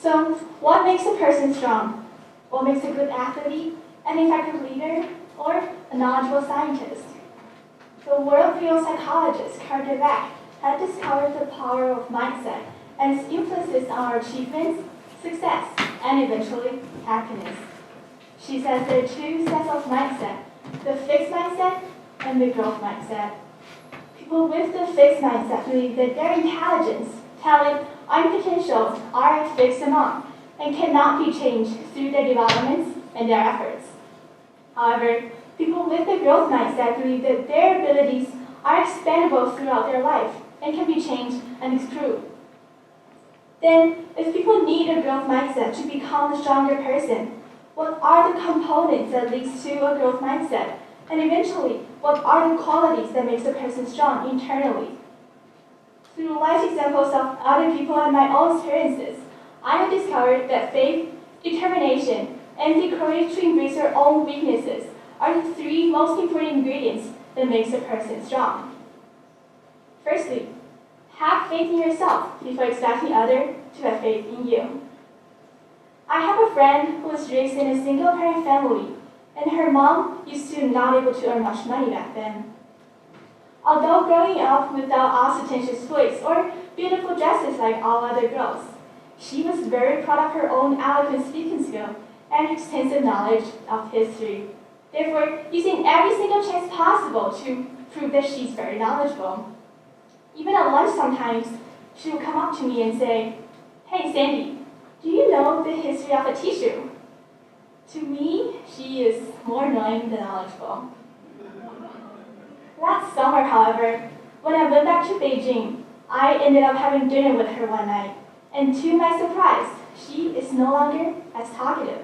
So, what makes a person strong? What makes a good athlete, an effective leader, or a knowledgeable scientist? The world-renowned psychologist Carter had discovered the power of mindset and its influences on our achievements, success, and eventually happiness. She says there are two sets of mindset, the fixed mindset and the growth mindset. People with the fixed mindset believe that their intelligence, talent, and potential are a fixed amount and cannot be changed through their developments and their efforts. However, people with the growth mindset believe that their abilities are expandable throughout their life and can be changed and improved. Then, if people need a growth mindset to become a stronger person, what are the components that leads to a growth mindset? And eventually, what are the qualities that makes a person strong internally? Through life examples of other people and my own experiences, I have discovered that faith, determination, and the courage to embrace your own weaknesses are the three most important ingredients that makes a person strong. Firstly, have faith in yourself before expecting others to have faith in you. I have a friend who was raised in a single-parent family, and her mom used to not able to earn much money back then. Although growing up without ostentatious toys or beautiful dresses like all other girls, she was very proud of her own eloquent speaking skill and extensive knowledge of history, therefore using every single chance possible to prove that she's very knowledgeable. Even at lunch sometimes, she would come up to me and say, "Hey Sandy, do you know the history of a tissue?" To me, she is more annoying than knowledgeable. Last summer, however, when I went back to Beijing, I ended up having dinner with her one night, and to my surprise, she is no longer as talkative.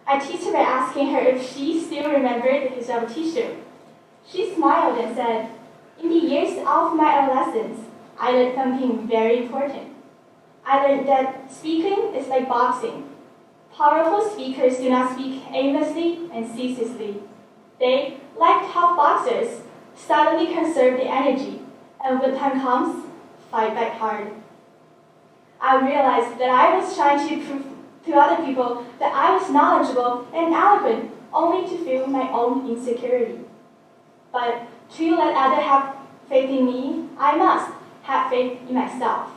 I teased her by asking her if she still remembered the history of a tissue. She smiled and said, "In the years of my adolescence, I learned something very important. I learned that speaking is like boxing. Powerful speakers do not speak aimlessly and ceaselessly. They, like top boxers, suddenly conserve the energy, and when time comes, fight back hard." I realized that I was trying to prove to other people that I was knowledgeable and eloquent only to feel my own insecurity. But to let others have faith in me, I must have faith in myself.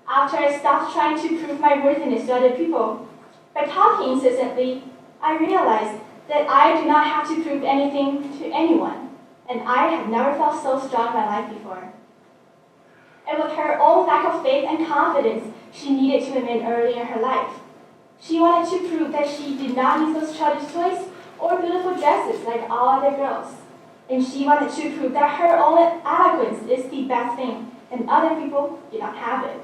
After I stopped trying to prove my worthiness to other people, by talking incessantly, I realized that I do not have to prove anything to anyone, and I have never felt so strong in my life before. And with her own lack of faith and confidence she needed to admit early in her life, she wanted to prove that she did not need those childish toys or beautiful dresses like all other girls. And she wanted to prove that her own eloquence is the best thing, and other people did not have it.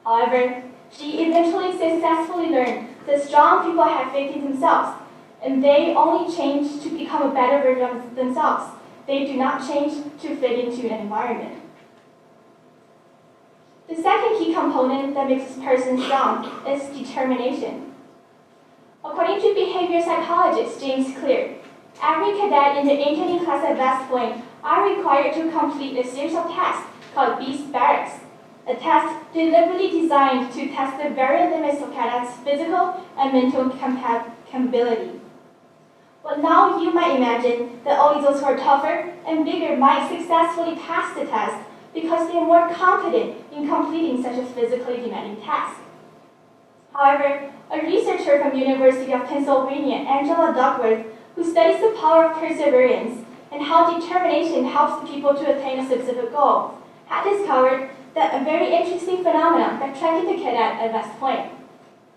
However, she eventually successfully learned that strong people have faith in themselves, and they only change to become a better version of themselves. They do not change to fit into an environment. The second key component that makes a person strong is determination. According to behavior psychologist James Clear, every cadet in the internee class at West Point are required to complete a series of tests called Beast Barracks, a test deliberately designed to test the very limits of cadets' physical and mental capability. Well, now you might imagine that only those who are tougher and bigger might successfully pass the test because they are more confident in completing such a physically demanding task. However, a researcher from University of Pennsylvania, Angela Duckworth, who studies the power of perseverance and how determination helps the people to attain a specific goal, had discovered that a very interesting phenomenon that attracted the cadet at West Point.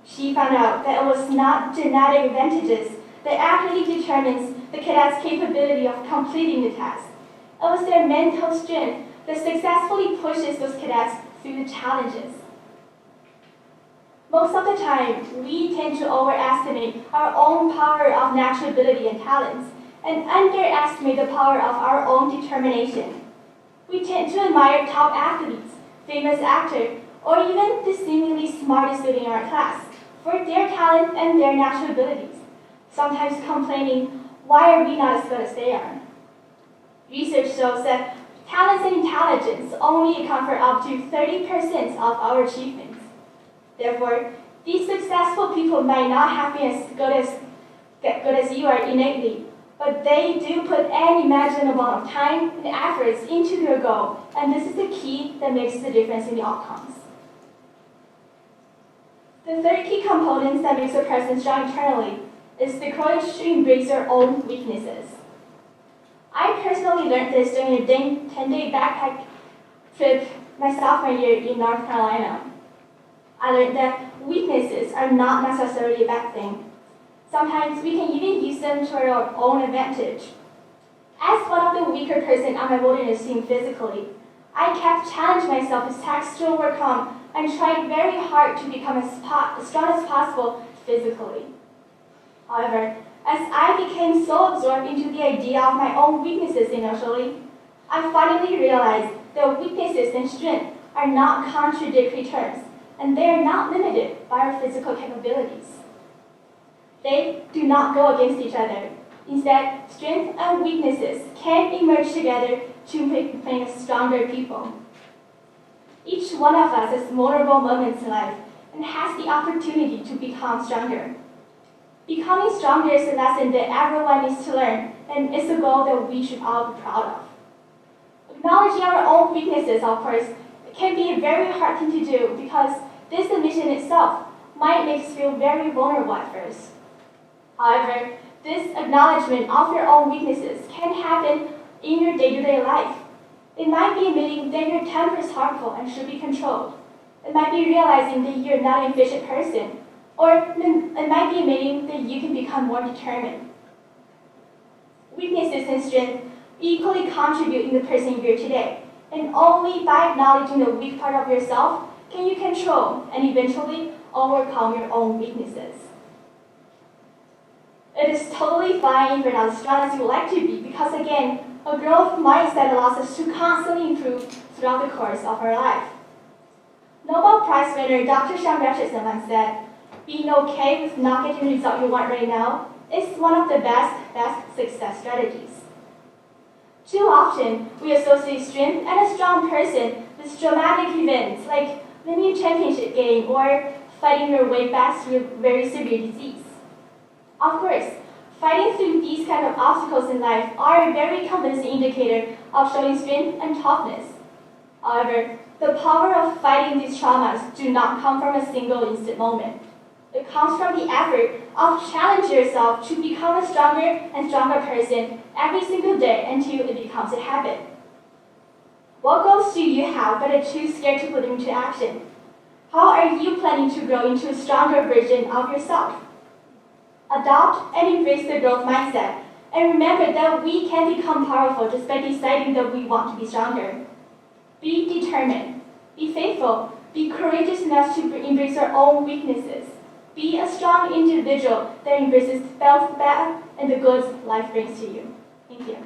She found out that it was not genetic advantages that accurately determines the cadet's capability of completing the task. It was their mental strength that successfully pushes those cadets through the challenges. Most of the time, we tend to overestimate our own power of natural ability and talents, and underestimate the power of our own determination. We tend to admire top athletes, famous actors, or even the seemingly smartest student in our class for their talent and their natural abilities, sometimes complaining, why are we not as good as they are? Research shows that talents and intelligence only account for up to 30% of our achievements. Therefore, these successful people might not have been as good as you are innately, but they do put any imaginable amount of time and efforts into their goal, and this is the key that makes the difference in the outcomes. The third key component that makes a person strong internally is the courage to embrace your own weaknesses. I personally learned this during a 10-day backpack trip my sophomore year in North Carolina. I learned that weaknesses are not necessarily a bad thing. Sometimes we can even use them to our own advantage. As one of the weaker person on my wilderness team physically, I kept challenging myself to tactical overcome and tried very hard to become as strong as possible physically. However, as I became so absorbed into the idea of my own weaknesses initially, I finally realized that weaknesses and strength are not contradictory terms, and they are not limited by our physical capabilities. They do not go against each other. Instead, strength and weaknesses can emerge together to make us stronger people. Each one of us has vulnerable moments in life and has the opportunity to become stronger. Becoming stronger is a lesson that everyone needs to learn, and it's a goal that we should all be proud of. Acknowledging our own weaknesses, of course, can be a very hard thing to do because this admission itself might make us feel very vulnerable at first. However, this acknowledgement of your own weaknesses can happen in your day-to-day life. It might be admitting that your temper is harmful and should be controlled. It might be realizing that you're not an efficient person, or it might be admitting that you can become more determined. Weaknesses and strength equally contribute in the person you're today, and only by acknowledging the weak part of yourself can you control and eventually overcome your own weaknesses. It is totally fine if you're not as strong as you would like to be because, again, a growth mindset allows us to constantly improve throughout the course of our life. Nobel Prize winner Dr. Zhao once said, being okay with not getting the result you want right now is one of the best success strategies. Too often, we associate strength and a strong person with dramatic events like winning a championship game or fighting your way back through a very severe disease. Of course, fighting through these kind of obstacles in life are a very convincing indicator of showing strength and toughness. However, the power of fighting these traumas do not come from a single instant moment. It comes from the effort of challenging yourself to become a stronger and stronger person every single day until it becomes a habit. What goals do you have but are too scared to put them into action? How are you planning to grow into a stronger version of yourself? Adopt and embrace the growth mindset, and remember that we can become powerful just by deciding that we want to be stronger. Be determined, be faithful, be courageous enough to embrace our own weaknesses. Be a strong individual that embraces both bad and the good life brings to you. Thank you.